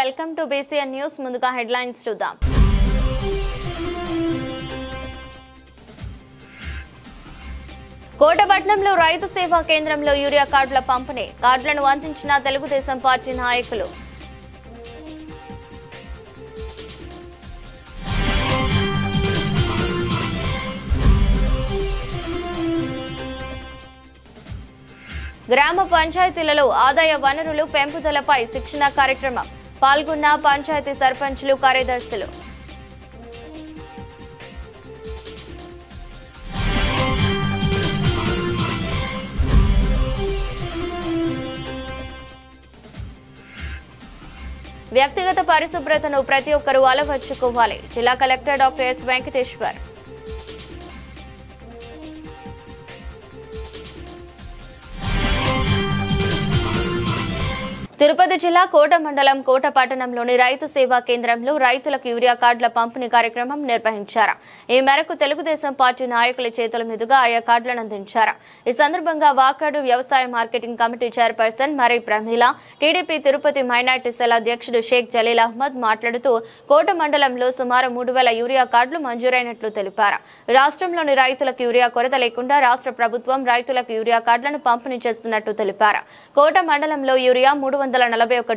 Welcome to BCN news. ముందుగా headlines చూద్దాం. కోటపట్నంలో రైతు సేవా కేంద్రంలో యూరియా కార్డుల పంపిణీ. కార్డులను అందించిన తెలుగుదేశం పార్టీ నాయకులు. గ్రామ పంచాయతీలలో ఆదాయ వనరులు పెంపుదలపై శిక్షణ కార్యక్రమం. పాల్గొన్న పంచాయతీ సర్పంచ్లు, కార్యదర్శులు. వ్యక్తిగత పరిశుభ్రతను ప్రతి ఒక్కరూ అలవర్చుకోవాలి. జిల్లా collector doctor S Venkateshwar. Tirupati జిల్లా కోట మండలం కోట పట్టణంలోని రైతు సేవా కేంద్రంలో రైతులకు యూరియా కార్డుల పంపిణీ కార్యక్రమం నిర్వహించారు. ఈ మేరకు తెలుగుదేశం పార్టీ నాయకుల చేతుల మీదుగా ఆయా కార్డులను అందించారు. ఈ సందర్భంగా వాకాడు వ్యవసాయ మార్కెటింగ్ కమిటీ చైర్పర్సన్ మరి Pramila, TDP Tirupati minority cell అధ్యక్షుడు షేక్ జలీల్ అహ్మద్ మాట్లాడుతూ కోట మండలంలో సుమారు 3000 యూరియా కార్డులు మంజూరైనట్లు తెలిపారు. రాష్ట్రంలోని రైతులకు యూరియా కొరత లేకుండా రాష్ట్ర ప్రభుత్వం రైతులకు యూరియా కార్డులను పంపిణీ చేస్తున్నట్టు తెలిపారు. కోట మండలంలో యూరియా 341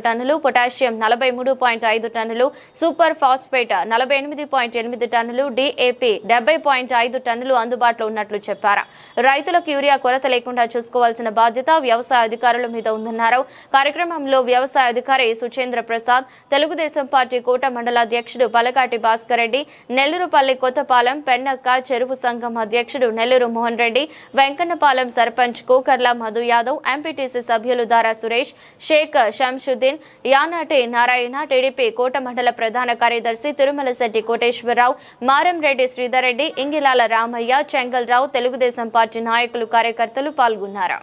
టన్నులు, పొటాషియం 43.5 టన్నులు, సూపర్ ఫాస్ఫేట్ 48.8 టన్నులు, DAP 70.5 టన్నులు అందుబాటులో ఉన్నట్లు చెప్పారు. రైతులకు యూరియా కొరత లేకుండా చూసుకోవాల్సిన బాధ్యత వ్యవసాయ అధికారుల మీద ఉందన్నారు. కార్యక్రమంలో వ్యవసాయ అధికారి సుచేంద్ర ప్రసాద్, తెలుగుదేశం పార్టీ కోట మండల అధ్యక్షుడు పలకాటి భాస్కర్ రెడ్డి, నెల్లూరుపల్లి కొత్తపాలెం పెన్నక్క చెరువు సంఘం అధ్యక్షుడు నెల్లూరు మోహన్ రెడ్డి, వెంకన్నపాలెం సర్పంచ్ కోకర్ల మధు యాదవ్, ఎంపీటీసీ సభ్యులు దారా సురేష్, షేక్ శంషుద్దీన్, యానాటి నారాయణ, టీడీపీ కోట మండల ప్రధాన కార్యదర్శి తిరుమలశెట్టి కోటేశ్వరరావు, మారంరెడ్డి శ్రీధర్ రెడ్డి, ఇంగిలాల రామయ్య, చెంగల్రావు, తెలుగుదేశం పార్టీ నాయకులు, కార్యకర్తలు పాల్గొన్నారు.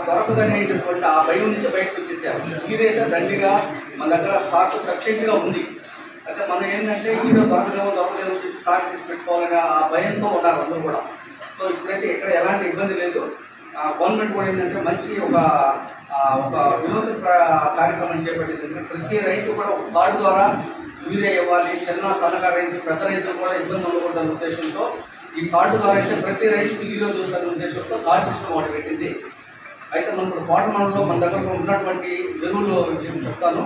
దొరకదనేటువంటి ఆ భయం నుంచి బయటకు వచ్చేసారు. యూరియా దండిగా మన దగ్గర స్టాక్ సఫిషియెంట్గా ఉంది. అయితే మనం ఏంటంటే యూరియా దొరకదేమో స్టాక్ తీసి పెట్టుకోవాలని ఆ భయంతో ఉన్నారు అందరూ కూడా. సో ఇప్పుడైతే ఇక్కడ ఎలాంటి ఇబ్బంది లేదు. గవర్నమెంట్ కూడా ఏంటంటే మంచి ఒక వినూత్న కార్యక్రమం చేపట్టింది. ప్రతి రైతు కూడా ఒక కార్డు ద్వారా యూరియా ఇవ్వాలి. చిన్న సన్నకారు రైతులు, పెద్ద రైతులు కూడా ఇబ్బంది ఉండకూడదనే ఉద్దేశంతో ఈ కార్డు ద్వారా అయితే ప్రతి రైతుకు యూరియా చూస్తారనే ఉద్దేశంతో కార్డు సిస్టమ్ ఒకటి పెట్టింది. అయితే మనకు కోట మండలంలో మన దగ్గర ఉన్నటువంటి ఎరువులు ఏం చెప్తాను.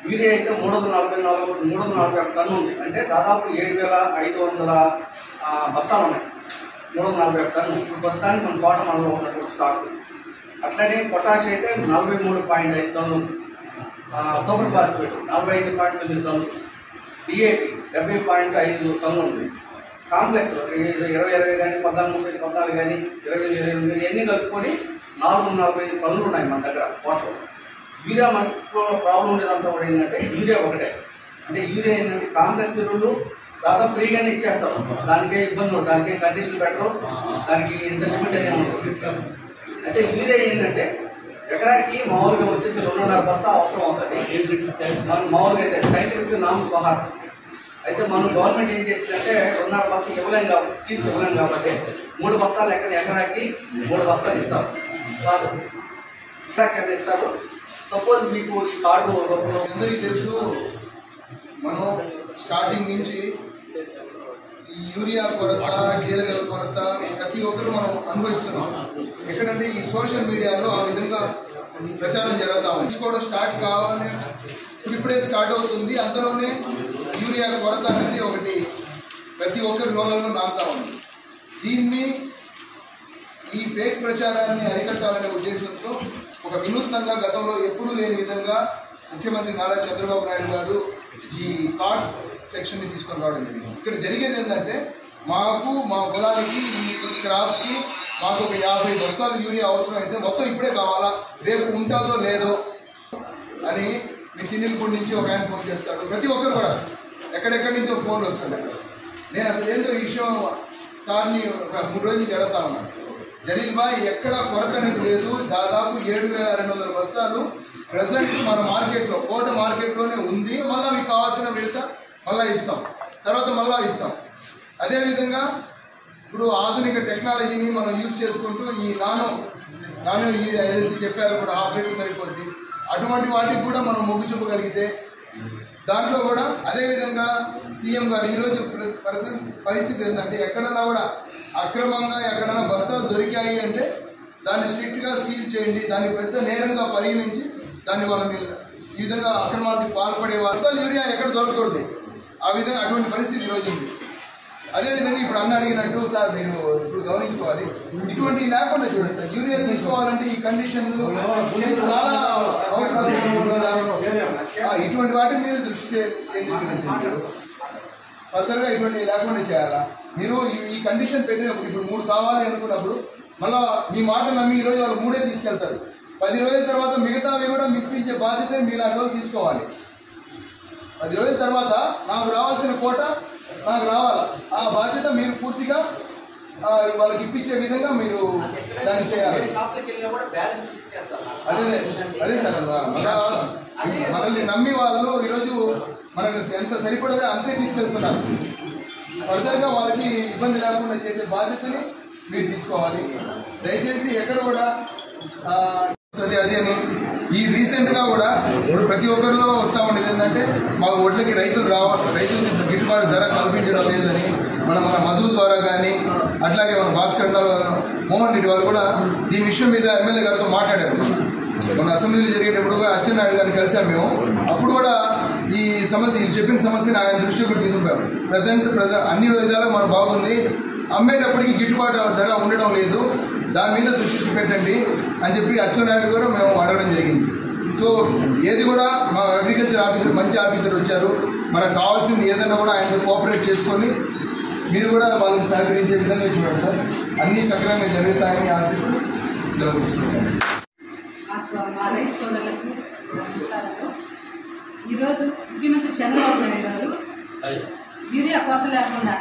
యూరియా అయితే 341 టన్ను ఉంది. అంటే దాదాపు 7500 బస్తాలు ఉన్నాయి. 341 టన్ను ఇప్పుడు ప్రస్తుతానికి మన కోట మండలంలో ఉన్నటువంటి స్టాక్. అట్లనే పొటాష్ అయితే 43.5 ton, super phosphate 45.9 ton, DAP 70.5 ton ఉంది. కాంప్లెక్స్లో 20 కానీ 14 కానీ 20 ఎన్ని కలుపుకొని 445 టన్నులు ఉన్నాయి మన దగ్గర కోటలో. యూరియా మనకు ప్రాబ్లం ఉండేదంతా కూడా ఏంటంటే యూరియా ఒకటే. అంటే యూరియా ఏంటంటే కాంప్లెక్స్ ఎరువులు దాదాపు ఫ్రీగానే ఇచ్చేస్తారు. దానికే ఇబ్బంది ఉండదు, దానికే కండిషన్ పెట్టరు, దానికి ఇంత లిమిట్ అనే ఉండదు. అయితే యూరియా ఏంటంటే ఎకరాకి మామూలుగా వచ్చేసి 2.5 బస్తా అవసరం అవుతుంది. మనం మామూలుగా అయితే సైంటిఫిక్ నామ్స్ బహార్. అయితే మనం గవర్నమెంట్ ఏం చేసిందంటే 2.5 బస్తా ఇవ్వలేం కాబట్టి, చీప్స్ ఇవ్వలేం కాబట్టి 3 బస్తాలు ఎకరాకి 3 బస్తాలు ఇస్తారు. ఎకరాకి ఎంత ఇస్తారు? సపోజ్ మీకు ఈ కార్డు అందరికీ తెలుసు, మనం స్టార్టింగ్ నుంచి ఈ యూరియా కొరత, కీలకల కొరత ప్రతి ఒక్కరు మనం అనుభవిస్తున్నాం. ఎక్కడంటే ఈ సోషల్ మీడియాలో ఆ విధంగా ప్రచారం జరుగుతా ఉంది. కూడా స్టార్ట్ కావాలని ఇప్పుడే స్టార్ట్ అవుతుంది. అందులోనే యూరియా కొరత అనేది ఒకటి ప్రతి ఒక్కరి నోళ్ళలో నాటుతా ఉంది. దీన్ని ఈ ఫేక్ ప్రచారాన్ని అరికట్టాలనే ఉద్దేశంతో ఒక వినూత్నంగా గతంలో ఎప్పుడూ లేని విధంగా ముఖ్యమంత్రి నారా చంద్రబాబు నాయుడు గారు ఈ కార్డ్స్ సెక్షన్ని తీసుకొని రావడం జరిగింది. ఇక్కడ జరిగేది ఏంటంటే మాకు మా పొలానికి ఈ క్రాప్కి మాకు ఒక 50 బస్తాలు యూరియా అవసరం అయితే మొత్తం ఇప్పుడే కావాలా, రేపు ఉంటుందో లేదో అని మీ తిన్నిలపూడి నుంచి ఒక ఆయన ఫోన్ చేస్తాడు. ప్రతి ఒక్కరు కూడా ఎక్కడెక్కడి నుంచో ఫోన్లు వస్తున్నాయి. నేను అసలు ఏందో ఈ విషయం సార్ని ఒక 3 రోజులు జరుగుతా ఉన్నాను. జలీల్ బాయ్ ఎక్కడ కొరత అనేది లేదు. దాదాపు 7200 బస్తాలు ప్రజెంట్ మన మార్కెట్లో, కోట మార్కెట్లోనే ఉంది. మళ్ళీ మీకు కావాల్సిన విడత మళ్ళీ ఇస్తాం, తర్వాత మళ్ళీ ఇస్తాం. అదేవిధంగా ఇప్పుడు ఆధునిక టెక్నాలజీని మనం యూజ్ చేసుకుంటూ ఈ నానో ఏదైతే చెప్పారో కూడా 1/2 లీటర్ సరిపోద్ది, అటువంటి వాటికి కూడా మనం మొగ్గు చూపగలిగితే దాంట్లో కూడా అదేవిధంగా సీఎం గారు ఈరోజు పరిస్థితి ఏంటంటే ఎక్కడన్నా కూడా అక్రమంగా ఎక్కడన్నా బస్తాలు దొరికాయి అంటే దాన్ని స్ట్రిక్ట్గా సీల్ చేయండి, దాన్ని పెద్ద నేరంగా పరిగణించి దాన్ని వాళ్ళని ఈ విధంగా అక్రమాలకు పాల్పడే బస్తాలు యూరియా ఎక్కడ దొరకకూడదు, ఆ విధంగా అటువంటి పరిస్థితి ఈరోజు ఉంది. అదేవిధంగా ఇప్పుడు అన్న అడిగినట్టు సార్ మీరు ఇప్పుడు గమనించుకోవాలి, ఇటువంటివి లేకుండా చూడండి సార్, యూరియా తీసుకోవాలంటే ఈ కండిషన్లు చాలా అవసరాలు, ఇటువంటి వాటి మీద దృష్టి కేంద్రీకరించారు. ఫర్దర్గా ఇటువంటివి లేకుండా చేయాలా? మీరు ఈ కండిషన్ పెట్టినప్పుడు ఇప్పుడు 3 కావాలి అనుకున్నప్పుడు మళ్ళా మీ మాట నమ్మి ఈరోజు వాళ్ళు 3 తీసుకెళ్తారు, 10 రోజుల తర్వాత మిగతావి కూడా మిప్పించే బాధ్యత మీలాంటి వాళ్ళు తీసుకోవాలి. 10 రోజుల తర్వాత నాకు రావాల్సిన కోట నాకు రావాలా, ఆ బాధ్యత మీరు పూర్తిగా వాళ్ళకి ఇప్పించే విధంగా మీరు దాన్ని చేయాలి. అదే సార్, మనల్ని నమ్మి వాళ్ళు ఈరోజు మనకు ఎంత సరిపడదో అంతే తీసుకెళ్తున్నారు. ఫర్దర్గా వాళ్ళకి ఇబ్బంది లేకుండా చేసే బాధ్యతని మీరు తీసుకోవాలి. దయచేసి ఎక్కడ కూడా అది అని ఈ రీసెంట్గా కూడా ఇప్పుడు ప్రతి ఒక్కరిలో వస్తూ ఉండేది ఏంటంటే మాకు వడ్లకి రైతులకి గిట్టుబాటు ధర కల్పించడం లేదని మన మధు ద్వారా కానీ అట్లాగే మన భాస్కర్ మోహన్ రెడ్డి వాళ్ళు కూడా ఈ విషయం మీద ఎమ్మెల్యే గారితో మాట్లాడారు. మన అసెంబ్లీలో జరిగేటప్పుడు అచ్చెన్నాయుడు గారిని కలిసాం మేము, అప్పుడు కూడా ఈ సమస్య చెప్పిన సమస్యను ఆయన దృష్టిలో కూడా తీసుకుపోయాం. ప్రజెంట్ అన్ని విధాలుగా మనకు బాగుంది, అమ్మేటప్పటికి గిట్టుబాటు ధర ఉండడం లేదు, దాని మీద దృష్టి పెట్టండి అని చెప్పి అచ్చెన్నాయుడు కూడా మేము అడగడం జరిగింది. సో ఏది కూడా మా అగ్రికల్చర్ ఆఫీసర్ మంచి ఆఫీసర్ వచ్చారు, మనకు కావాల్సింది ఏదైనా కూడా ఆయనతో కోఆపరేట్ చేసుకొని మీరు కూడా వాళ్ళకి సహకరించే విధంగా చూడండి సార్, అన్నీ సక్రమంగా జరుగుతాయని ఆశిస్తూ సెలవు తీసుకుంటాను. మా రైతు సోదరులకు నమస్కారాలు. ఈరోజు ముఖ్యమంత్రి చంద్రబాబు నాయుడు గారు యూరియా కొరత లేకుండా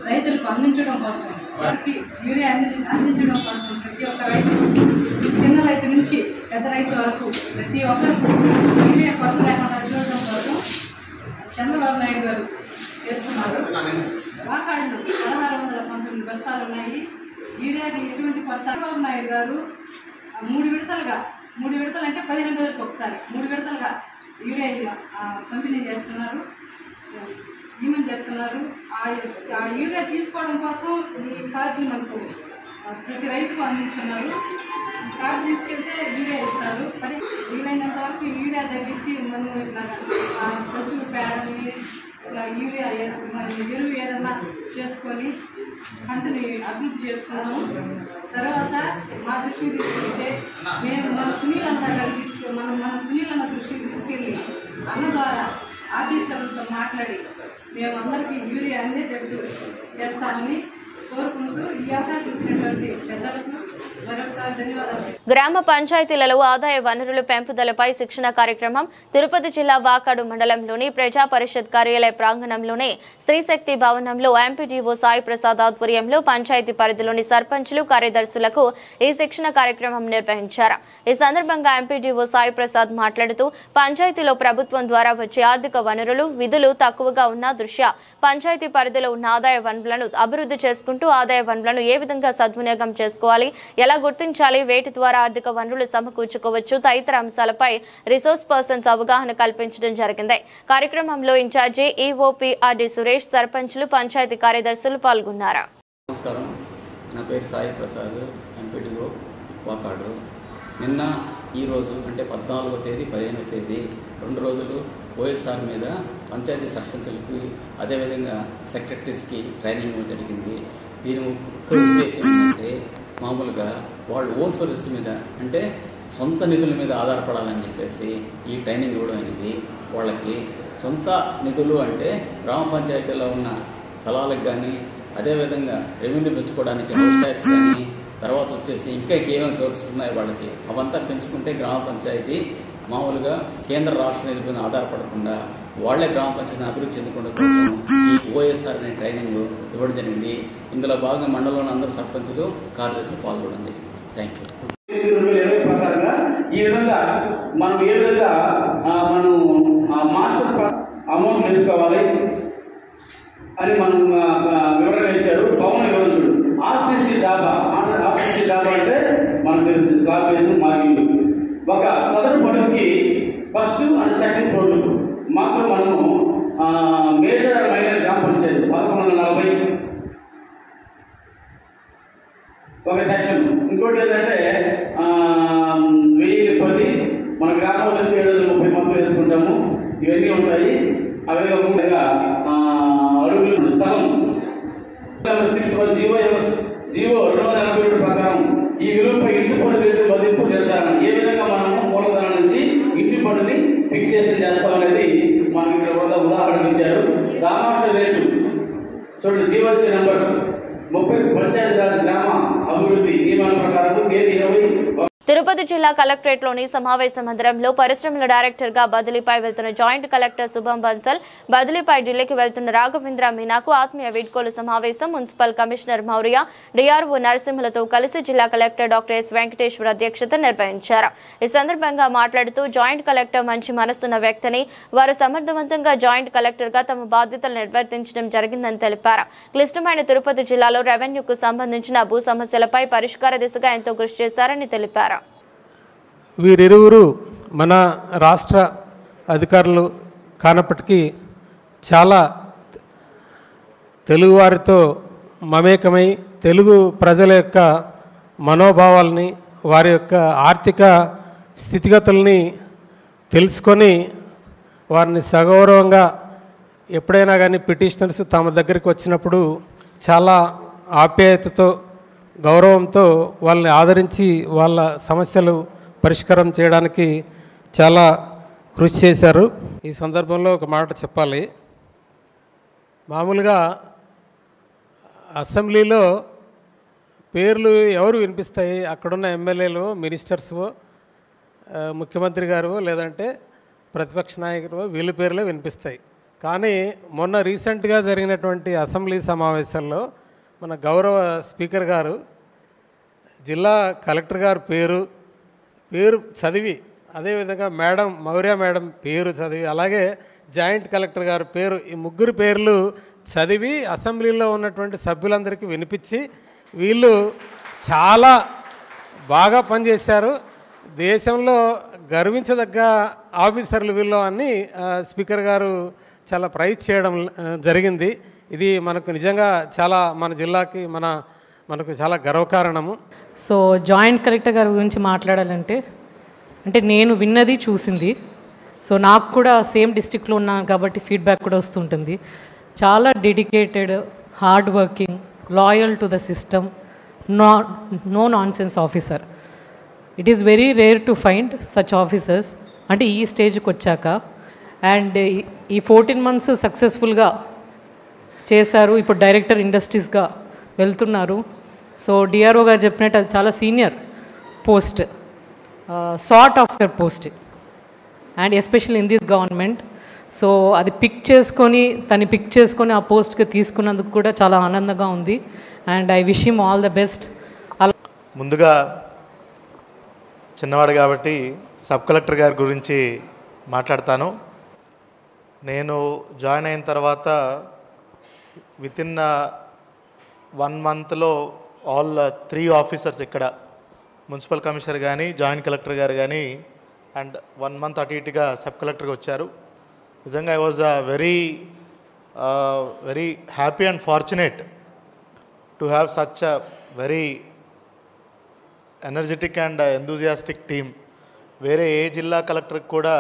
రైతులకు అందించడం కోసం, వారికి యూరియా అందించడం కోసం ప్రతి ఒక్క రైతు, చిన్న రైతు నుంచి పెద్ద రైతు వరకు ప్రతి ఒక్కరికి యూరియా కొరత లేకుండా చూడటం కోసం చంద్రబాబు నాయుడు గారు చేస్తున్నారు. వాకాళ్ళు 1619 బస్తాలు ఉన్నాయి. యూరియాకి ఎటువంటి కొరత చంద్రబాబు నాయుడు గారు 3 విడతలు అంటే 15 రోజులకు ఒకసారి 3 విడతలుగా యూరియా పంపిణీ చేస్తున్నారు, ఈమెన్ చేస్తున్నారు. ఆ యూరియా తీసుకోవడం కోసం ఈ కార్డులు మనకు ప్రతి రైతుకు అందిస్తున్నారు. కార్డు తీసుకెళ్తే యూరియా ఇస్తారు. మరి వీలైనంత వరకు యూరియా తగ్గించి మనం ఇట్లాగా పశువుల పేడని ఇలా యూరియా మన ఎరువు ఏదన్నా చేసుకొని పంటని అభివృద్ధి చేసుకున్నాము. తర్వాత మా దృష్టికి తీసుకుంటే మేము మన సునీల్ అన్న దగ్గర మన సునీల్ అన్న దృష్టికి తీసుకెళ్ళి అన్న ద్వారా ఆఫీసర్లతో మాట్లాడి మేము అందరికీ యూరియా అందేటట్టు చేస్తామని కోరుకుంటూ ఈ అవకాశం ఇచ్చినటువంటి పెద్దలకు మరొకసారి ధన్యవాదాలు. గ్రామ పంచాయతీలలో ఆదాయ వనరుల పెంపుదలపై శిక్షణ కార్యక్రమం తిరుపతి జిల్లా వాకాడు మండలంలోని ప్రజా పరిషత్ కార్యాలయ ప్రాంగణంలోని శ్రీశక్తి భవనంలో ఎంపీడీఓ సాయి ప్రసాద్ ఆధ్వర్యంలో పంచాయతీ పరిధిలోని సర్పంచులు కార్యదర్శులకు ఈ శిక్షణ కార్యక్రమం నిర్వహించారు. ఈ సందర్భంగా ఎంపీడీఓ సాయి ప్రసాద్ మాట్లాడుతూ పంచాయతీలో ప్రభుత్వం ద్వారా వచ్చే ఆర్థిక వనరులు విధులు తక్కువగా ఉన్న దృష్ట్యా పంచాయతీ పరిధిలో ఉన్న ఆదాయ వనరులను అభివృద్ధి చేసుకుంటూ ఆదాయ వనరులను ఏ విధంగా సద్వినియోగం చేసుకోవాలి, ఎలా గుర్తించాలి, వేటి ద్వారా ఆర్థిక వనరులు సమకూర్చుకోవచ్చు తదితర అంశాలపై రిసోర్స్ పర్సన్స్ అవగాహన కల్పించడం జరిగింది. కార్యక్రమంలో ఇన్ఛార్జి ఈఓపీ ఆర్డి సురేష్, సర్పంచులు, పంచాయతీ కార్యదర్శులు పాల్గొన్నారు. నమస్కారం, నా పేరు సాయి ప్రసాద్, ఎంపీడీఓ వాకాడు. నిన్న ఈరోజు అంటే 14వ తేదీ 15వ తేదీ 2 రోజులు ఓఎస్ఆర్ మీద పంచాయతీ సర్పంచులకి అదేవిధంగా సెక్రటరీస్కి ట్రైనింగ్ జరిగింది. దీని ముఖ్య ఉద్దేశం ఏంటంటే మామూలుగా వాళ్ళు ఓన్ సోర్సెస్ మీద అంటే సొంత నిధుల మీద ఆధారపడాలని చెప్పేసి ఈ ట్రైనింగ్ ఇవ్వడం అనేది. వాళ్ళకి సొంత నిధులు అంటే గ్రామ పంచాయతీలో ఉన్న స్థలాలకు కానీ అదేవిధంగా రెవెన్యూ పెంచుకోవడానికి హౌస్ ట్యాక్స్ కానీ తర్వాత వచ్చేసి ఇంకా ఏమేమి సోర్సెస్ ఉన్నాయి వాళ్ళకి అవంతా పెంచుకుంటే గ్రామ పంచాయతీ మామూలుగా కేంద్ర రాష్ట్ర నిధుల మీద ఆధారపడకుండా వాళ్లే గ్రామ పంచాయతీని అభివృద్ధి చెందుకుండా కోసం ఈ ఓఎస్ఆర్ అనే ట్రైనింగ్ ఇవ్వడం జరిగింది. ఇందులో భాగంగా మండలంలోని అందరూ సర్పంచులు కార్యదర్శులు పాల్గొనడం జరిగింది. Thank you. 2020 ప్రకారంగా ఈ విధంగా మనం ఏ విధంగా మనం మాస్టర్ అమౌంట్ తెలుసుకోవాలి అని మనం వివరణ ఇచ్చారు. పవన్ యోజనుడు ఆర్సీసీ డాబా అంటే మనకు తెలుసు స్లాబ్ వేసిన మార్గింగ్. ఒక సదరు పనులకి ఫస్ట్ అండ్ సెకండ్ ఫ్లోర్లు మాత్రం మనము మేజర్ అండ్ మైనర్ గ్రామ పంచాయతీ 1140 ఒక సెక్షన్. ఇంకోటి ఏంటంటే 1010 మన గ్రామంలో 730 మొత్తం వేసుకుంటాము. ఇవన్నీ ఉంటాయి. అవే కాకుండా అడుగులు స్థలం 6 జీవో 287 ప్రకారం ఈ విలువపై ఇంటి పన్ను రేటు మదింపు నిర్ధారణ ఏ విధంగా మనము మూలధనం నుంచి ఇంటి పన్నుని ఫిక్సేషన్ చేస్తామనేది మనకి ఇక్కడ కూడా ఉదాహరణ ఇచ్చారు. రామాక్ష రేటు చూడండి, జీవోసీ నెంబర్ 30 పంచాయతీరాజ్ గ్రామ అభివృద్ధి నియమాల ప్రకారం తేదీ 20. తిరుపతి జిల్లా కలెక్టరేట్లోని సమావేశ మందిరంలో పరిశ్రమల డైరెక్టర్గా బదిలీపై వెళ్తున్న జాయింట్ కలెక్టర్ శుభం బన్సల్, బదిలీపై ఢిల్లీకి వెళ్తున్న రాఘవేంద్ర మీనాకు ఆత్మీయ వీడ్కోలు సమావేశం మున్సిపల్ కమిషనర్ మౌర్య, డిఆర్ఓ నరసింహలతో కలిసి జిల్లా కలెక్టర్ డాక్టర్ ఎస్ వెంకటేశ్వర్ అధ్యక్షత నిర్వహించారు. ఈ సందర్భంగా మాట్లాడుతూ జాయింట్ కలెక్టర్ మంచి మనసున్న వ్యక్తిని, వారు సమర్థవంతంగా జాయింట్ కలెక్టర్గా తమ బాధ్యతలు నిర్వర్తించడం జరిగిందని తెలిపారు. క్లిష్టమైన తిరుపతి జిల్లాలో రెవెన్యూకు సంబంధించిన భూ సమస్యలపై పరిష్కార దిశగా ఎంతో కృషి చేశారని తెలిపారు. వీరిరువురు మన రాష్ట్ర అధికారులు కానప్పటికీ చాలా తెలుగువారితో మమేకమై తెలుగు ప్రజల యొక్క మనోభావాల్ని, వారి యొక్క ఆర్థిక స్థితిగతుల్ని తెలుసుకొని వారిని సగౌరవంగా ఎప్పుడైనా కానీ పిటిషనర్స్ తమ దగ్గరికి వచ్చినప్పుడు చాలా ఆప్యాయతతో, గౌరవంతో వాళ్ళని ఆదరించి వాళ్ళ సమస్యలు పరిష్కారం చేయడానికి చాలా కృషి చేశారు. ఈ సందర్భంలో ఒక మాట చెప్పాలి. మామూలుగా అసెంబ్లీలో పేర్లు ఎవరు వినిపిస్తాయి? అక్కడున్న ఎమ్మెల్యేలు, మినిస్టర్స్, ముఖ్యమంత్రి గారు లేదంటే ప్రతిపక్ష నాయకులు, వీళ్ళ పేర్లే వినిపిస్తాయి. కానీ మొన్న రీసెంట్గా జరిగినటువంటి అసెంబ్లీ సమావేశాల్లో మన గౌరవ స్పీకర్ గారు జిల్లా కలెక్టర్ గారు పేరు చదివి, అదేవిధంగా మేడం మౌర్య మేడం పేరు చదివి, అలాగే జాయింట్ కలెక్టర్ గారి పేరు, ఈ ముగ్గురు పేర్లు చదివి అసెంబ్లీలో ఉన్నటువంటి సభ్యులందరికీ వినిపించి వీళ్ళు చాలా బాగా పనిచేశారు, దేశంలో గర్వించదగ్గ ఆఫీసర్లు వీళ్ళు అని స్పీకర్ గారు చాలా ప్రైజ్ చేయడం జరిగింది. ఇది మనకు నిజంగా చాలా మన జిల్లాకి మనకు చాలా గర్వకారణము. సో జాయింట్ కలెక్టర్ గారి గురించి మాట్లాడాలంటే, అంటే నేను విన్నది చూసింది, సో నాకు కూడా సేమ్ డిస్ట్రిక్ట్లో ఉన్నాను కాబట్టి ఫీడ్బ్యాక్ కూడా వస్తుంటుంది. చాలా dedicated, hard working, loyal to the system, no nonsense officer. It is very rare to find such officers అంటే ఈ స్టేజ్కి వచ్చాక. అండ్ ఈ 14 months సక్సెస్ఫుల్గా చేశారు. ఇప్పుడు డైరెక్టర్ ఇండస్ట్రీస్గా వెళ్తున్నారు. సో డిఆర్ఓ గారు చెప్పినట్టు అది చాలా senior post, sought after post, and especially in this government. So అది పిక్ చేసుకొని ఆ పోస్ట్కి తీసుకున్నందుకు కూడా చాలా ఆనందంగా ఉంది. And I wish him all the best. ముందుగా చిన్నవాడు కాబట్టి సబ్ కలెక్టర్ గారి గురించి మాట్లాడతాను. నేను జాయిన్ అయిన తర్వాత వితిన్ 1 monthలో ఆల్ 3 ఆఫీసర్స్ ఇక్కడ మున్సిపల్ కమిషనర్ కానీ, జాయింట్ కలెక్టర్ గారు కానీ, అండ్ 1 month అటు ఇటుగా సబ్ కలెక్టర్గా వచ్చారు. నిజంగా I was very happy and fortunate to have such a very energetic and enthusiastic team. వేరే ఏ జిల్లా కలెక్టర్కి కూడా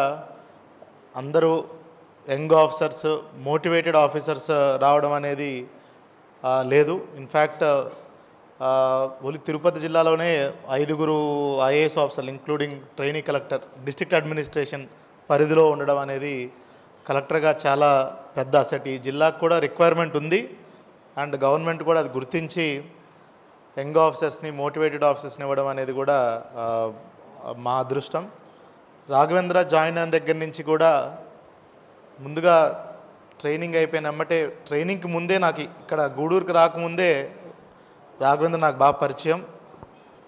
అందరూ యంగ్ ఆఫీసర్స్, మోటివేటెడ్ ఆఫీసర్స్ రావడం అనేది లేదు. ఇన్ఫ్యాక్ట్ ఓన్లీ తిరుపతి జిల్లాలోనే 5 ఐఏఎస్ ఆఫీసర్లు including trainee collector district administration పరిధిలో ఉండడం అనేది కలెక్టర్గా చాలా పెద్ద అసెట్. ఈ జిల్లాకు కూడా రిక్వైర్మెంట్ ఉంది అండ్ గవర్నమెంట్ కూడా అది గుర్తించి యంగ్ ఆఫీసర్స్ని, మోటివేటెడ్ ఆఫీసర్స్ని ఇవ్వడం అనేది కూడా మా అదృష్టం. రాఘవేంద్ర జాయిన్ అయిన దగ్గర నుంచి కూడా ముందుగా ట్రైనింగ్ అయిపోయిన వెంబటే, ట్రైనింగ్కి ముందే నాకు ఇక్కడ గూడూరుకి రాకముందే రాఘవేంద్ర నాకు బాగా పరిచయం.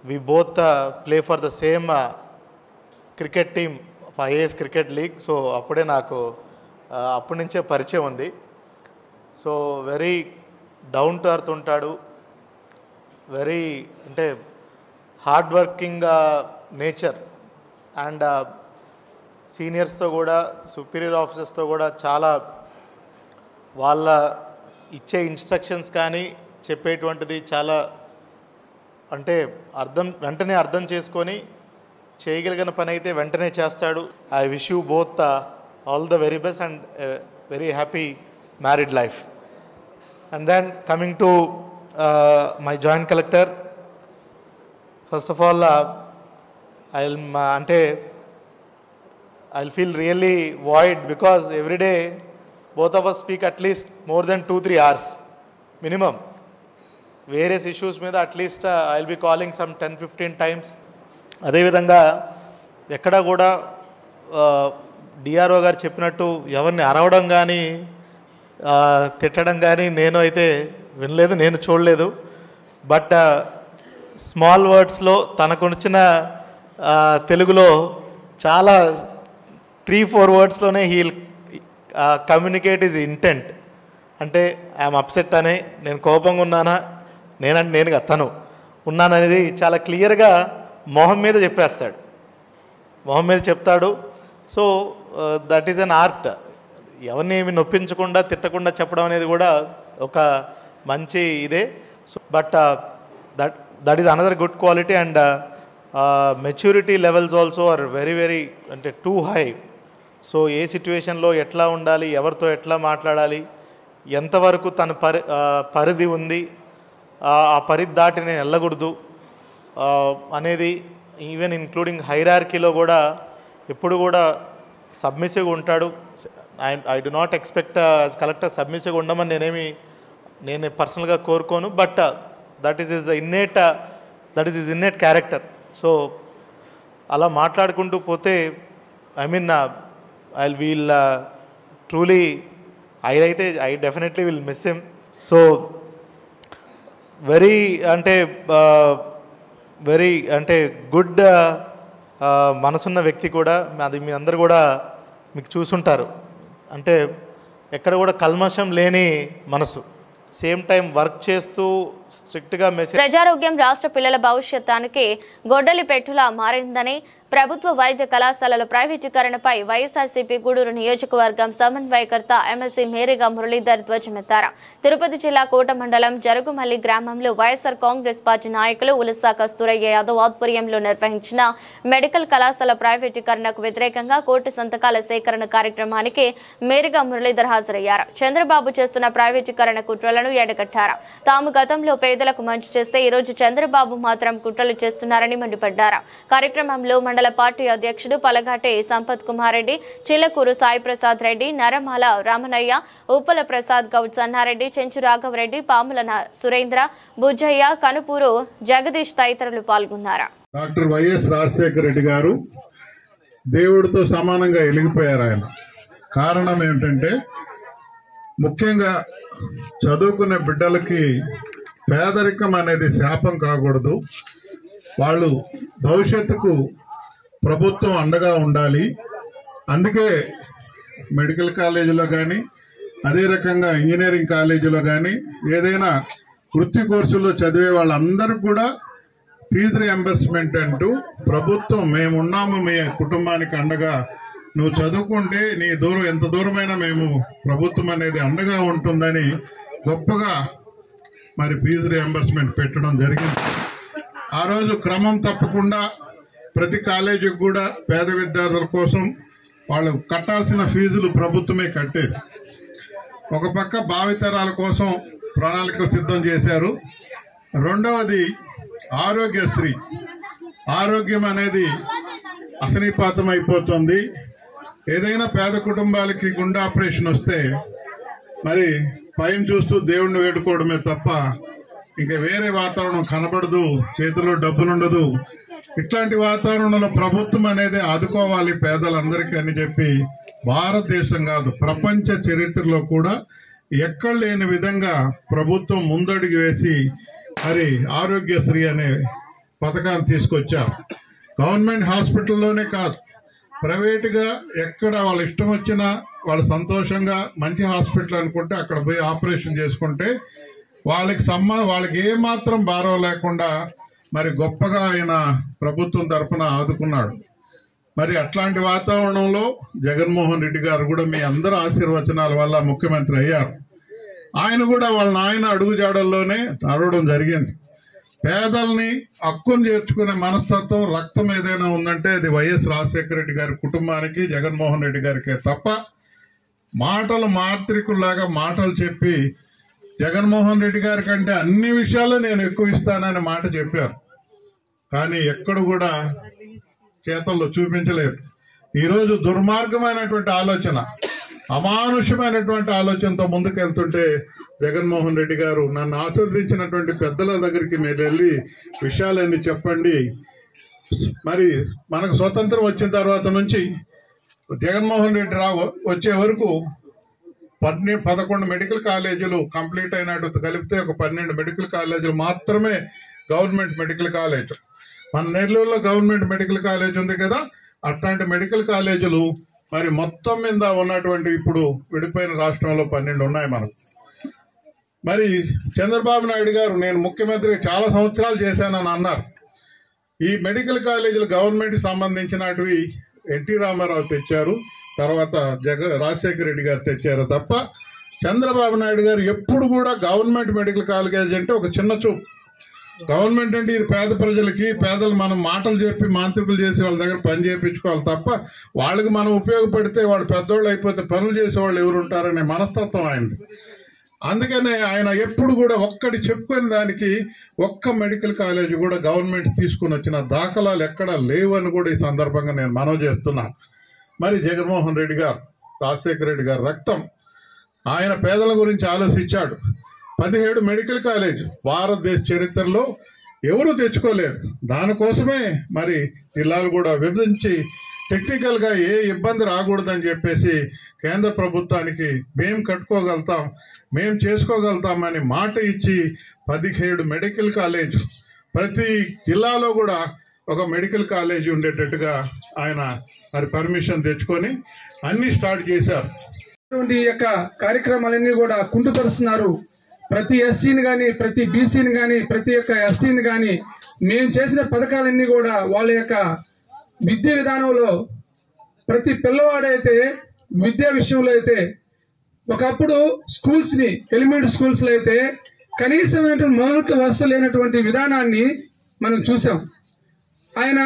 We both play for the same cricket team of IAS cricket league. So అప్పుడే నాకు అప్పటి నుంచే పరిచయం ఉంది. So very down to earth ఉంటాడు, వెరీ అంటే హార్డ్ వర్కింగ్ నేచర్ అండ్ సీనియర్స్తో కూడా సుపీరియర్ ఆఫీసర్స్తో కూడా చాలా వాళ్ళ ఇచ్చే ఇన్స్ట్రక్షన్స్ కానీ చెప్పేటువంటిది చాలా అంటే వెంటనే అర్థం చేసుకొని చేయగలిగిన పని అయితే వెంటనే చేస్తాడు. I wish you both all the very best and very happy married life. And then coming to my joint collector, first of all I'll feel really void because every day both of us speak at least more than 2-3 hours minimum. Various issues మీద at least I'll be calling some 10-15 times. అదేవిధంగా ఎక్కడ కూడా DRO గారు చెప్పినట్టు ఎవరిని అరవడం కానీ తిట్టడం కానీ నేను అయితే వినలేదు, నేను చూడలేదు. బట్ స్మాల్ వర్డ్స్లో తనకు వచ్చిన తెలుగులో చాలా 3-4 వర్డ్స్లోనే హీల్ కమ్యూనికేట్ ఈజ్ ఇంటెంట్. అంటే ఐఎమ్ అప్సెట్ అని, నేను కోపంగా ఉన్నానా, నేనుగా తను ఉన్నాననేది చాలా క్లియర్గా మొహం మీద చెప్పేస్తాడు, మొహం మీద చెప్తాడు. So that is an art. ఎవరిని ఏమి నొప్పించకుండా తిట్టకుండా చెప్పడం అనేది కూడా ఒక మంచి ఇదే. So but that is another good quality. And maturity levels also are very very అంటే టూ హై. సో ఏ సిచ్యువేషన్లో ఎట్లా ఉండాలి, ఎవరితో ఎట్లా మాట్లాడాలి, ఎంతవరకు తన పరిధి ఉంది, ఆ పరిధి దాటి నేను వెళ్ళకూడదు అనేది, ఈవెన్ ఇంక్లూడింగ్ హైరార్కీలో కూడా ఎప్పుడు కూడా సబ్మిసివ్గా ఉంటాడు. I do not expect as collector సబ్మిసివ్గా ఉండమని నేను పర్సనల్గా కోరుకోను. But that is is innate character. So అలా మాట్లాడుకుంటూ పోతే we'll truly I definitely will miss him. So very good మనసున్న వ్యక్తి కూడా. అది మీ అందరు కూడా మీకు చూసుంటారు. అంటే ఎక్కడ కూడా కల్మషం లేని మనసు, సేమ్ టైం వర్క్ చేస్తూ స్ట్రిక్ట్గా మెసేజ్. ప్రజారోగ్యం రాష్ట్ర పిల్లల భవిష్యత్తానికి గొడ్డలి పెట్టులా మారిందని ప్రభుత్వ వైద్య కళాశాలల ప్రైవేటీకరణపై వైఎస్ఆర్సీపీ గూడూరు నియోజకవర్గం సమన్వయకర్త ఎమ్మెల్సీ మేరీగా మురళీధర్ ధ్వజమెత్తారు. తిరుపతి జిల్లా కోట మండలం జరుగుమల్లి గ్రామంలో వైఎస్ఆర్ కాంగ్రెస్ పార్టీ నాయకులు ఉలసా కస్తూరయ్య యాదవ్ ఆధ్వర్యంలో నిర్వహించిన మెడికల్ కళాశాల ప్రైవేటీకరణకు వ్యతిరేకంగా కోటి సంతకాల సేకరణ కార్యక్రమానికి మేరీగా మురళీధర్ హాజరయ్యారు. చంద్రబాబు చేస్తున్న ప్రైవేటీకరణ కుట్రలను ఎండగట్టారు. తాము గతంలో పేదలకు మంచి చేస్తే ఈరోజు చంద్రబాబు మాత్రం కుట్రలు చేస్తున్నారని మండిపడ్డారు. కార్యక్రమంలో మండల పార్టీ అధ్యక్షుడు పలఘాటి సంపత్ కుమార్ రెడ్డి, చిల్లకూరు సాయి ప్రసాద్ రెడ్డి, నరమాల రామనయ్య, ఉప్పల ప్రసాద్ గౌడ్, సన్నారెడ్డి, చెంచు రాఘవరెడ్డి, పాముల సురేంద్ర, బుజ్జయ్య, కనుపూరు జగదీష్ తదితరులు పాల్గొన్నారు. డాక్టర్ వైఎస్ రాజశేఖర రెడ్డి గారు దేవుడితో సమానంగా వెలిగిపోయారు. ఆయన కారణం ఏమిటంటే ముఖ్యంగా చదువుకునే బిడ్డలకి పేదరికం అనేది శాపం కాకూడదు. వాళ్ళు భవిష్యత్తుకు ప్రభుత్వం అండగా ఉండాలి. అందుకే మెడికల్ కాలేజీలో కానీ, అదే రకంగా ఇంజనీరింగ్ కాలేజీలో కానీ, ఏదైనా వృత్తి కోర్సుల్లో చదివే వాళ్ళందరూ కూడా ఫీజు రియంబర్స్మెంట్ అంటూ ప్రభుత్వం మేమున్నాము మీ కుటుంబానికి అండగా, నువ్వు చదువుకుంటే నీ దూరం ఎంత దూరమైనా మేము ప్రభుత్వం అనేది అండగా ఉంటుందని గొప్పగా మరి ఫీజు రియంబర్స్మెంట్ పెట్టడం జరిగింది. ఆ రోజు క్రమం తప్పకుండా ప్రతి కాలేజీకి కూడా పేద విద్యార్థుల కోసం వాళ్ళు కట్టాల్సిన ఫీజులు ప్రభుత్వమే కట్టేది. ఒక పక్క భావితరాల కోసం ప్రణాళికలు సిద్ధం చేశారు. రెండవది ఆరోగ్యశ్రీ. ఆరోగ్యం అనేది అసనీపాతం అయిపోతుంది. ఏదైనా పేద కుటుంబాలకి గుండె ఆపరేషన్ వస్తే మరి పైన చూస్తూ దేవుణ్ణి వేడుకోవడమే తప్ప ఇంకా వేరే వాతావరణం కనబడదు, చేతిలో డబ్బులుండదు. ఇట్లాంటి వాతావరణంలో ప్రభుత్వం అనేది ఆదుకోవాలి పేదలందరికీ అని చెప్పి భారతదేశం కాదు ప్రపంచ చరిత్రలో కూడా ఎక్కడ లేని విధంగా ప్రభుత్వం ముందడుగు వేసి మరి ఆరోగ్యశ్రీ అనే పథకాన్ని తీసుకొచ్చారు. గవర్నమెంట్ హాస్పిటల్లోనే కాదు, ప్రైవేటుగా ఎక్కడ వాళ్ళ ఇష్టం వచ్చినా వాళ్ళు సంతోషంగా మంచి హాస్పిటల్ అనుకుంటే అక్కడ పోయి ఆపరేషన్ చేసుకుంటే వాళ్ళకి ఏమాత్రం భారం లేకుండా మరి గొప్పగా ఆయన ప్రభుత్వం తరఫున ఆదుకున్నాడు. మరి అట్లాంటి వాతావరణంలో జగన్మోహన్ రెడ్డి గారు కూడా మీ అందరి ఆశీర్వచనాల వల్ల ముఖ్యమంత్రి అయ్యారు. ఆయన కూడా వాళ్ళ నాయన అడుగుజాడల్లోనే నడవడం జరిగింది. పేదల్ని హక్కును చేర్చుకునే మనస్తత్వం, రక్తం ఏదైనా ఉందంటే అది వైఎస్ రాజశేఖర రెడ్డి గారి కుటుంబానికి, జగన్మోహన్ రెడ్డి గారికే తప్ప మాటలు మాంత్రికుల్లాగా మాటలు చెప్పి జగన్మోహన్ రెడ్డి గారి కంటే అన్ని విషయాల్లో నేను ఎక్కువ ఇస్తానని మాట చెప్పారు. కానీ ఎక్కడ కూడా చేతల్లో చూపించలేదు. ఈరోజు దుర్మార్గమైనటువంటి ఆలోచన, అమానుషమైనటువంటి ఆలోచనతో ముందుకెళ్తుంటే జగన్మోహన్ రెడ్డి గారు నన్ను ఆశీర్వదించినటువంటి పెద్దల దగ్గరికి మీరు వెళ్ళి విషయాలన్నీ చెప్పండి. మరి మనకు స్వతంత్రం వచ్చిన తర్వాత నుంచి జగన్మోహన్ రెడ్డి వచ్చే వరకు 11 మెడికల్ కాలేజీలు కంప్లీట్ అయినట్టు కలిపితే ఒక 12 మెడికల్ కాలేజీలు మాత్రమే గవర్నమెంట్ మెడికల్ కాలేజ్. మన నెల్లూరులో గవర్నమెంట్ మెడికల్ కాలేజ్ ఉంది కదా, అట్లాంటి మెడికల్ కాలేజీలు మరి మొత్తం మీద ఉన్నటువంటి ఇప్పుడు విడిపోయిన రాష్ట్రంలో 12 ఉన్నాయి మనకు. మరి చంద్రబాబు నాయుడు గారు నేను ముఖ్యమంత్రిగా చాలా సంవత్సరాలు చేశానని అన్నారు. ఈ మెడికల్ కాలేజీలు గవర్నమెంట్కి సంబంధించినటివి ఎన్టీ రామారావు తెచ్చారు, తర్వాత రాజశేఖర రెడ్డి గారు తెచ్చారు తప్ప చంద్రబాబు నాయుడు గారు ఎప్పుడు కూడా గవర్నమెంట్ మెడికల్ కాలేజ్ అంటే ఒక చిన్న చూపు. గవర్నమెంట్ అంటే ఇది పేద ప్రజలకి, పేదలు మనం మాటలు చెప్పి మాంత్రికులు చేసి వాళ్ళ దగ్గర పని చేయించుకోవాలి తప్ప వాళ్ళకి మనం ఉపయోగపడితే వాళ్ళు పెద్దోళ్ళు అయిపోతే పనులు చేసేవాళ్ళు ఎవరు ఉంటారనే మనస్తత్వం ఆయనది. అందుకనే ఆయన ఎప్పుడు కూడా ఒక్కటి చెప్పుకునే దానికి ఒక్క మెడికల్ కాలేజ్ కూడా గవర్నమెంట్ తీసుకుని వచ్చిన దాఖలాలు ఎక్కడా లేవని కూడా ఈ సందర్భంగా నేను మనవి చేస్తున్నాను. మరి జగన్మోహన్ రెడ్డి గారు, రాజశేఖర రెడ్డి గారు రక్తం, ఆయన పేదల గురించి ఆలోచించాడు. 17 మెడికల్ కాలేజ్ భారతదేశ చరిత్రలో ఎవరూ తెచ్చుకోలేదు. దానికోసమే మరి జిల్లాలు కూడా విభజించి టెక్నికల్గా ఏ ఇబ్బంది రాకూడదని చెప్పేసి కేంద్ర ప్రభుత్వానికి మేము కట్టుకోగలుగుతాం, మేము చేసుకోగలుగుతామని మాట ఇచ్చి 17 మెడికల్ కాలేజ్, ప్రతి జిల్లాలో కూడా ఒక మెడికల్ కాలేజ్ ఉండేటట్టుగా ఆయన మరి పర్మిషన్ తెచ్చుకొని అన్ని స్టార్ట్ చేశారు. ఈ యొక్క కార్యక్రమాలన్నీ కూడా కుంటుపరుస్తున్నారు. ప్రతి ఎస్సీని కానీ, ప్రతి బీసీని కానీ, ప్రతి ఒక్క ఎస్టీని కానీ మేము చేసిన పథకాలన్నీ కూడా వాళ్ళ యొక్క విద్య విధానంలో ప్రతి పిల్లవాడైతే విద్యా విషయంలో అయితే ఒకప్పుడు స్కూల్స్ని, ఎలిమెంటరీ స్కూల్స్లో అయితే కనీసమైనటువంటి మౌలిక వసతులు లేనటువంటి విధానాన్ని మనం చూసాం. ఆయన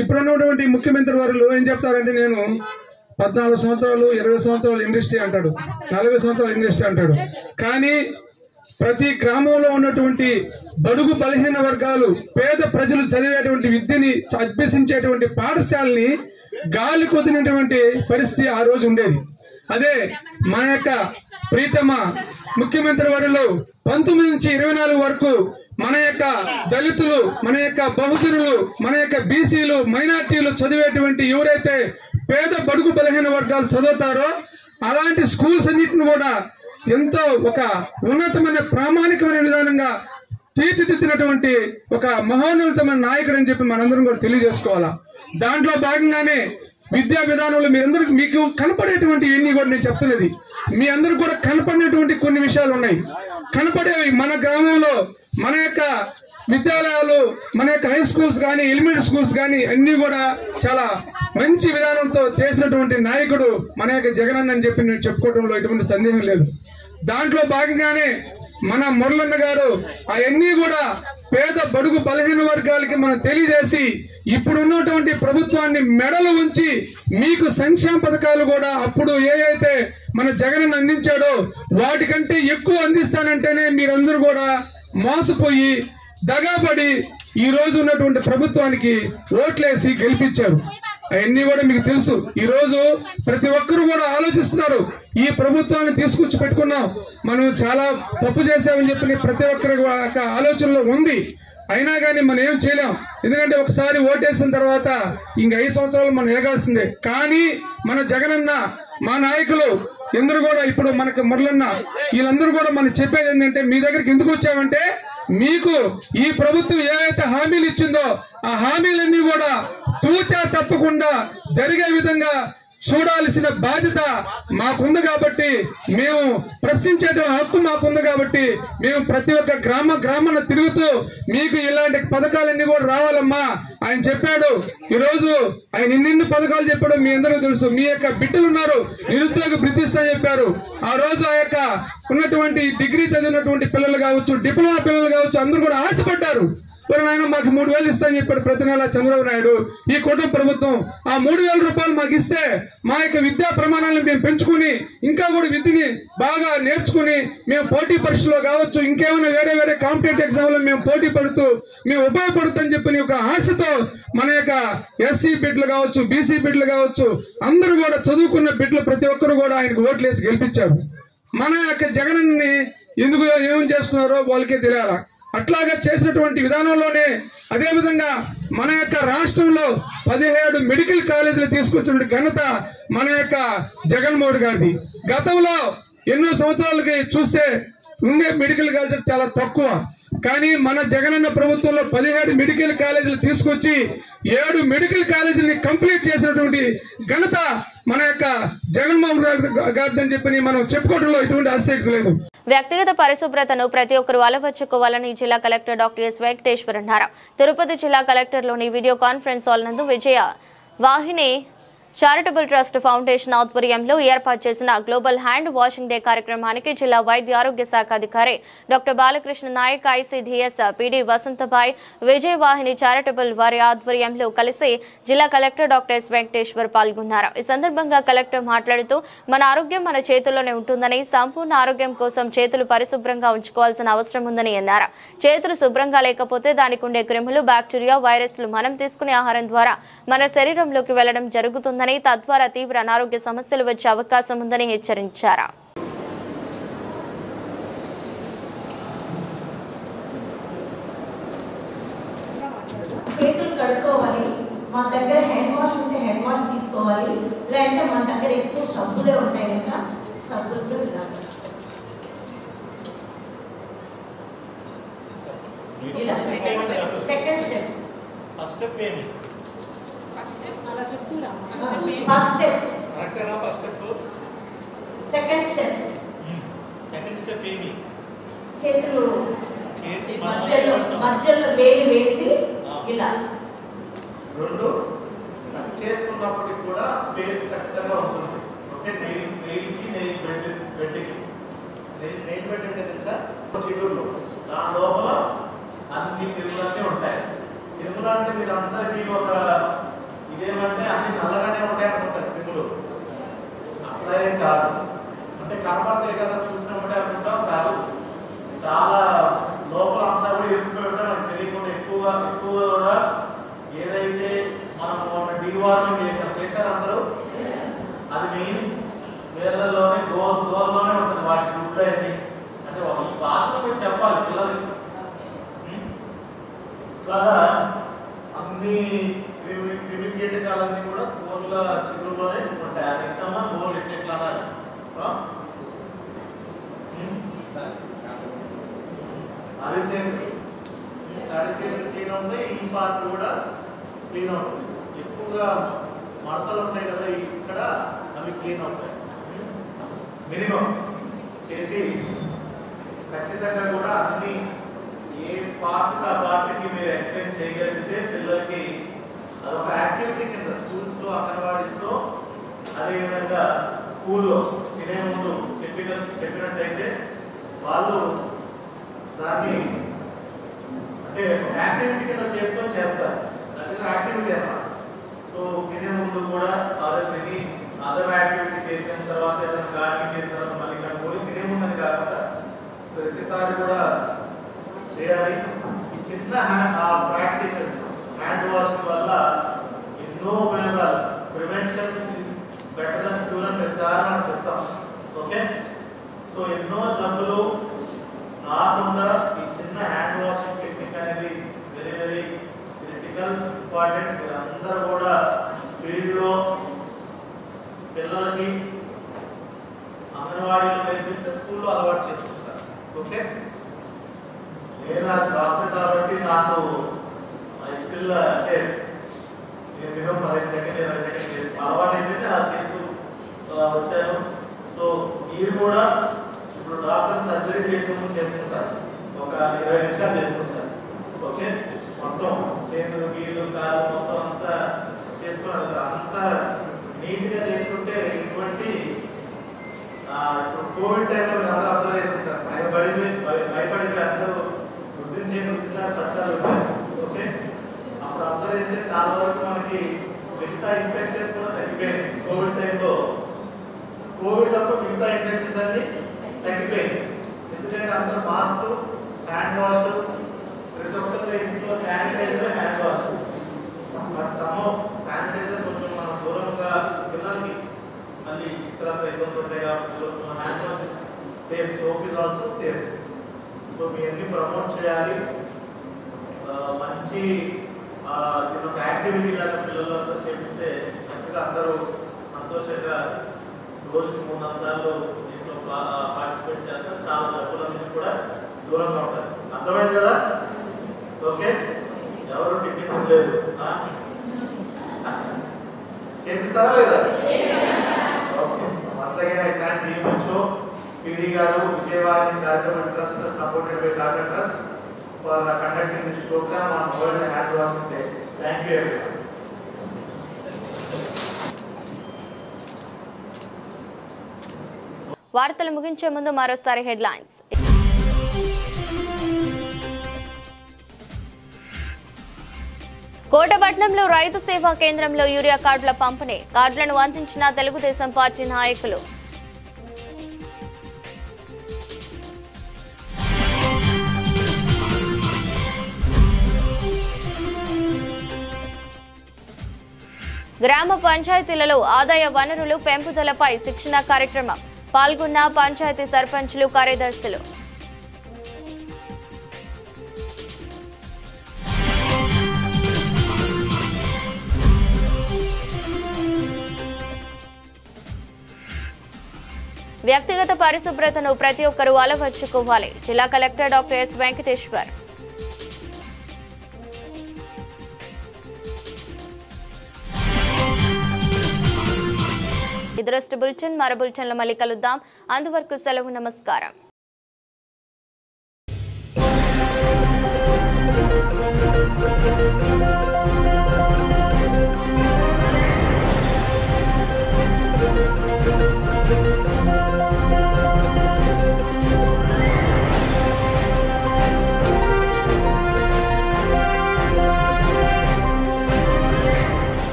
ఇప్పుడున్నటువంటి ముఖ్యమంత్రి వారు ఏం చెప్తారంటే నేను 14 సంవత్సరాలు 20 సంవత్సరాలు ఇండస్ట్రీ అంటాడు, 40 సంవత్సరాలు ఇండస్ట్రీ అంటాడు. కానీ ప్రతి గ్రామంలో ఉన్నటువంటి బడుగు బలహీన వర్గాలు, పేద ప్రజలు చదివేటువంటి విద్యని అభ్యసించేటువంటి పాఠశాలని గాలి కొద్దినటువంటి పరిస్థితి ఆ రోజు ఉండేది. అదే మన యొక్క ప్రీతమ ముఖ్యమంత్రి వారిలో 19 నుంచి 24 వరకు మన యొక్క దళితులు, మన యొక్క బహుజనులు, మన యొక్క బీసీలు, మైనార్టీలు చదివేటువంటి ఎవరైతే పేద బడుగు బలహీన వర్గాలు చదువుతారో అలాంటి స్కూల్స్ అన్నింటిని కూడా ఎంతో ఒక ఉన్నతమైన ప్రామాణికమైన విధానంగా తీర్చిదిద్దినటువంటి ఒక మహోన్నతమైన నాయకుడు అని చెప్పి మనందరం కూడా తెలియజేసుకోవాలా. దాంట్లో భాగంగానే విద్యా విధానంలో మీరందరికీ మీకు కనపడేటువంటి ఇవన్నీ కూడా నేను చెప్తున్నది మీ అందరూ కూడా కనపడినటువంటి కొన్ని విషయాలు ఉన్నాయి. కనపడేవి మన గ్రామంలో మన యొక్క విద్యాలయాలు, మన యొక్క హై స్కూల్స్ కానీ, ఎలిమెంటరీ స్కూల్స్ కానీ అన్ని కూడా చాలా మంచి విధానంతో చేసినటువంటి నాయకుడు మన యొక్క జగనన్న అని చెప్పి నేను చెప్పుకోవడంలో ఎటువంటి సందేహం లేదు. దాంట్లో భాగంగానే మన మురళన్న గారు అవన్నీ కూడా పేద బడుగు బలహీన వర్గాలకి మనం తెలియజేసి ఇప్పుడున్నటువంటి ప్రభుత్వాన్ని మెడలు ఉంచి మీకు సంక్షేమ పథకాలు కూడా అప్పుడు ఏవైతే మన జగనన్న అందించాడో వాటికంటే ఎక్కువ అందిస్తానంటేనే మీరందరూ కూడా మోసపోయి దగాపడి ఈ రోజు ఉన్నటువంటి ప్రభుత్వానికి ఓట్లేసి గెలిపించారు. అవన్నీ కూడా మీకు తెలుసు. ఈ రోజు ప్రతి ఒక్కరు కూడా ఆలోచిస్తున్నారు, ఈ ప్రభుత్వాన్ని తీసుకొచ్చి పెట్టుకున్నాం, మనం చాలా తప్పు చేశామని చెప్పి ప్రతి ఒక్కరి ఆలోచనలో ఉంది. అయినా కానీ మనం ఏం చేయలేం. ఎందుకంటే ఒకసారి ఓటేసిన తర్వాత ఇంక 5 సంవత్సరాలు మనం ఏగాల్సిందే. కానీ మన జగనన్న, మా నాయకులు అందరూ కూడా ఇప్పుడు మనకు మురళన్న వీళ్ళందరూ కూడా మనం చెప్పేది ఏంటంటే మీ దగ్గరికి ఎందుకు వచ్చామంటే మీకు ఈ ప్రభుత్వం ఏవైతే హామీలు ఇచ్చిందో ఆ హామీలన్నీ కూడా తూచా తప్పకుండా జరిగే విధంగా చూడాల్సిన బాధ్యత మాకుంది కాబట్టి, మేము ప్రశ్నించే హక్కు మాకుంది కాబట్టి మేము ప్రతి ఒక్క గ్రామాన తిరుగుతూ మీకు ఇలాంటి పథకాలన్నీ కూడా రావాలమ్మా ఆయన చెప్పాడు. ఈరోజు ఆయన ఇన్ని పథకాలు చెప్పాడు మీ అందరికీ తెలుసు. మీ యొక్క బిడ్డలు ఉన్నారు, నిరుద్యోగ భృతి ఇస్తామని చెప్పారు. ఆ రోజు ఆ యొక్క ఉన్నటువంటి డిగ్రీ చదివినటువంటి పిల్లలు కావచ్చు, డిప్లొమా పిల్లలు కావచ్చు, అందరూ కూడా ఆశపడ్డారు. నాయన మాకు 3,000 ఇస్తామని చెప్పాడు ప్రతి నెల చంద్రబాబు నాయుడు. ఈ కుటుంబ ప్రభుత్వం ఆ 3,000 రూపాయలు మాకు ఇస్తే మా యొక్క విద్యా ప్రమాణాలను మేము పెంచుకుని ఇంకా కూడా విద్యని బాగా నేర్చుకుని మేము పోటీ పరీక్షలో కావచ్చు, ఇంకేమైనా వేరే కాంపిటేటివ్ ఎగ్జామ్ లో మేము పోటీ పడుతూ మేము ఉపయోగపడుతుందని చెప్పిన ఒక ఆశతో మన యొక్క ఎస్సీ బిడ్డలు కావచ్చు, బీసీ బిడ్డలు కావచ్చు, అందరూ కూడా చదువుకున్న బిడ్డలు ప్రతి ఒక్కరు కూడా ఆయనకు ఓట్లేసి గెలిపించారు. మన యొక్క జగనన్ని ఎందుకు ఏం చేస్తున్నారో వాళ్ళకే తెలియాలా. అట్లాగా చేసినటువంటి విధానంలోనే అదేవిధంగా మన యొక్క రాష్ట్రంలో 17 మెడికల్ కాలేజీలు తీసుకొచ్చిన ఘనత మన యొక్క జగన్మోహన్ గారిది. గతంలో ఎన్నో సంవత్సరాలకి చూస్తే ఉండే మెడికల్ కాలేజీలు చాలా తక్కువ. కానీ మన జగనన్న ప్రభుత్వంలో 17 మెడికల్ కాలేజీలు తీసుకొచ్చి 7 మెడికల్ కాలేజీలని కంప్లీట్ చేసినటువంటి ఘనత మన యొక్క జగన్మోహన్ గారిని చెప్పి మనం చెప్పుకోవడంలో ఎటువంటి ఆసక్తి లేదు. వ్యక్తిగత పరిశుభ్రతను ప్రతి ఒక్కరూ అలవర్చుకోవాలని జిల్లా కలెక్టర్ డాక్టర్ ఎస్ వెంకటేశ్వర్ అన్నారు. తిరుపతి జిల్లా కలెక్టర్లోని వీడియో కాన్ఫరెన్స్ హాల్ నందు విజయ వాహిని చారిటబుల్ ట్రస్ట్ ఫౌండేషన్ ఆధ్వర్యంలో ఏర్పాటు చేసిన గ్లోబల్ హ్యాండ్ వాషింగ్ డే కార్యక్రమానికి జిల్లా వైద్య ఆరోగ్య శాఖ అధికారి doctor Balakrishna Nayak, ICDS PD Vasanthabhai, Vijayavahini charitable వారి ఆధ్వర్యంలో కలిసి జిల్లా కలెక్టర్ డాక్టర్ ఎస్ వెంకటేశ్వర్ పాల్గొన్నారు. ఈ సందర్భంగా కలెక్టర్ మాట్లాడుతూ మన ఆరోగ్యం మన చేతుల్లోనే ఉంటుందని, సంపూర్ణ ఆరోగ్యం కోసం చేతులు పరిశుభ్రంగా ఉంచుకోవాల్సిన అవసరం ఉందని అన్నారు. చేతులు శుభ్రంగా లేకపోతే దానికి ఉండే క్రిములు, బ్యాక్టీరియా, వైరస్లు మనం తీసుకునే ఆహారం ద్వారా మన శరీరంలోకి వెళ్లడం జరుగుతుందని, తద్వారా తీవ్ర అనారోగ్య సమస్యలు వచ్చే అవకాశం ఉందని హెచ్చరించారు. చేతులు కడుక్కోవాలి. మన దగ్గర హ్యాండ్ వాష్ ఉంటే హ్యాండ్ వాష్ తీసుకోవాలి. లేదంటే మన దగ్గర ఎక్కువ సబ్బులే ఉంటాయి కనుక సబ్బులతో ఇలా సెకండ్ స్టెప్. ఫస్ట్ స్టెప్ ఏంటి? ఫస్ట్ స్టెప్ కరెక్టేనా? First step. సెకండ్ స్టెప్ ఏమి? చేతులు మధ్యలో వేలు వేసి ఇలా రెండు కట్ చేసుకున్నప్పటికి కూడా స్పేస్ ఖచ్చితంగా ఉంటుంది. ఓకే, నెయిల్కి బెడ్కి నెయిల్ బెడ్ అంటే తెలుసా? చిగుర్లు, దాని లోపల అన్ని తిరుగులన్నీ ఉంటాయి. తిరుగులు అంటే మీరు అందరికీ ఒక ఇదేమంటే అన్ని నల్లగానే ఉంటాయి అనుకుంటారు. తిరుగులు అట్లా ఏం కాదు. అంటే కనపడతాయి కదా, చూసినప్పుడే అనుకుంటాం కాదు. చాలా లోపల అంతా కూడా ఎరుపుగా ఉంటాయి. మనకు తెలియకుండా ఎక్కువ కూడా ఏదైతే మనం డీవార్మింగ్ చేశారు అందరూ, అది మెయిన్ వేళ్ళలోనే గోర్లోనే ఉంటుంది. వాటి గుడ్లు అన్ని అంటే ఈ భాషలో మీరు చెప్పాలి పిల్లలకి. ఇట్లాగా అన్ని కీటకాలన్నీ కూడా గోర్ల చిగురులోనే ఉంటాయి. అది ఇష్టమా? గోర్లు ఎట్లా అనాలి? అరిచేతులు క్లీన్ అవుతాయి. ఈ పార్ట్ కూడా క్లీన్ అవుతుంది. ఎక్కువగా మడతలు ఉంటాయి కదా ఇక్కడ, అవి క్లీన్ అవుతాయి. మినిమం చేసి ఖచ్చితంగా కూడా అన్ని ఏ పార్ట్ ఆ పార్ట్కి మీరు ఎక్స్ప్లెయిన్ చేయగలిగితే పిల్లలకి అదొక యాక్టివిటీ కింద స్కూల్స్లో, అంగన్వాడీస్లో, అదేవిధంగా స్కూల్లో తినే ముందు చెప్పినట్టయితే వాళ్ళు దాన్ని అంటే యాక్టివిటీ కింద చేసుకొని చేస్తారు. దట్ ఈస్ యాక్టివిటీ అన్నమాట. సో తినే ముందు కూడా తిని అదర్ యాక్టివిటీ చేసిన తర్వాత ఏదైనా గార్డెనింగ్ చేసిన తర్వాత మళ్ళీ ఇక్కడ పోయి తినే ముందని కాకుండా ప్రతిసారి కూడా చేయాలి. ఈ చిన్న ప్రాక్టీసెస్ హ్యాండ్ వాషింగ్ వల్ల ఎన్నో ఉపయోగాలు. Prevention is better than cure అని ప్రతిసారి మనం చెప్తాం. ఓకే, సో ఎన్నో జబ్బులు రాకుండా ఈ చిన్న హ్యాండ్ వాషింగ్ టెక్నిక్ అనేది వెరీ వెరీ క్రిటికల్, ఇంపార్టెంట్. మీరందరూ కూడా ఫీల్డ్లో పిల్లలకి అంగన్వాడీలు నేర్పిస్తే స్కూల్లో అలవాటు చేసుకుంటారు. ఓకే, నేను డాక్టర్ కాబట్టి నాకు స్టిల్ అంటే నేను 15 సెకండ్ 20 సెకండ్ అలవాటు అయిపోయింది. అలా చేసుకుంటాను. కూడా ఇప్పుడు డాక్టర్ సర్జరీ చేసుకుంటారు, ఒక 20 నిమిషాలు చేసుకుంటారు. ఓకే, మొత్తం చేతులు గీలు కాలు మొత్తం అంతా చేసుకుని అంతా నీట్గా చేసుకుంటే ఇటువంటి ఇప్పుడు కోవిడ్ టైంలో అందరూ అబ్జర్వ్ చేసుకుంటారు, భయపడిపోయి అందరూ గుర్తించేది ప్రతిసారి 10 సార్లు ఉంటాయి. ఓకే, అప్పుడు అబ్జర్వ్ చేస్తే చాలా వరకు మనకి మిగతా ఇన్ఫెక్షన్స్ కూడా తగ్గిపోయాయి. కోవిడ్ టైంలో కోవిడ్ తప్ప మిగతా ఇన్ఫెక్షన్స్ అన్ని తగ్గిపోయాయి. ఎందుకంటే అందరూ మాస్క్, హ్యాండ్ వాష్, ప్రతి ఒక్కరి ఇంట్లో sanitizer, hand wash. But sanitizer కొంచెం మనం దూరంగా పిల్లలకి మళ్ళీ ఇతరత్ర ఇబ్బందులు ఉంటాయి కాబట్టి hand wash safe, soap is also safe. So మీ అన్ని ప్రమోట్ చేయాలి. మంచి దీని ఒక యాక్టివిటీ లాగా పిల్లలంతా చేపిస్తే చక్కగా అందరూ సంతోషంగా రోజుకి 3-4 సార్లు దీంట్లో పార్టిసిపేట్ చేస్తారు. చాలా జబ్బులన్నీ కూడా దూరంగా ఉంటారు. అర్థమైంది కదా? ఓకే, ఎవరు టిఫిన్ లేదు చేపిస్తారా లేదా? Okay, once again I thank DMHO, PD గారు, Vijayawada charitable trust supported by Tata trust for conducting this program on World Hand Washing Day. Thank you everyone. వార్తలు ముగించే ముందు మరోసారి హెడ్లైన్స్. కోటపట్నంలో రైతు సేవా కేంద్రంలో యూరియా కార్డుల పంపిణీ, కార్డులను అందించిన తెలుగుదేశం పార్టీ నాయకులు. గ్రామ పంచాయతీలలో ఆదాయ వనరులు పెంపుదలపై శిక్షణ కార్యక్రమం, పాల్గొన్న పంచాయతీ సర్పంచ్లు, కార్యదర్శులు. వ్యక్తిగత పరిశుభ్రతను ప్రతి ఒక్కరూ అలవర్చుకోవాలి, జిల్లా కలెక్టర్ డాక్టర్ ఎస్ వెంకటేశ్వర్. ఇదరస్ట్ బులెటిన్, మరో బులెటిన్లో మళ్ళీ కలుద్దాం. అంతవరకు సెలవు, నమస్కారం.